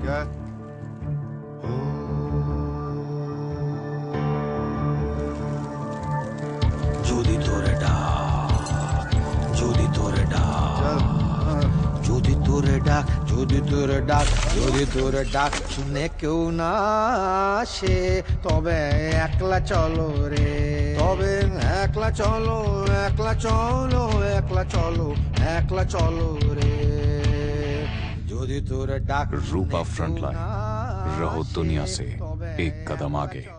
क्या? যদি তোরে ডাক, যদি তোরে ডাক, যদি তোরে ডাক, যদি তোরে ডাক, যদি তোরে ডাক শুনে কেউ না আসে, তবে একলা চলো রে, তবে একলা চলো, একলা চলো, একলা চলো, একলা চলো রে। যদি তোরে ডাক रूपा फ्रंटलाइन, रहो दुनिया से एक कदम आगे।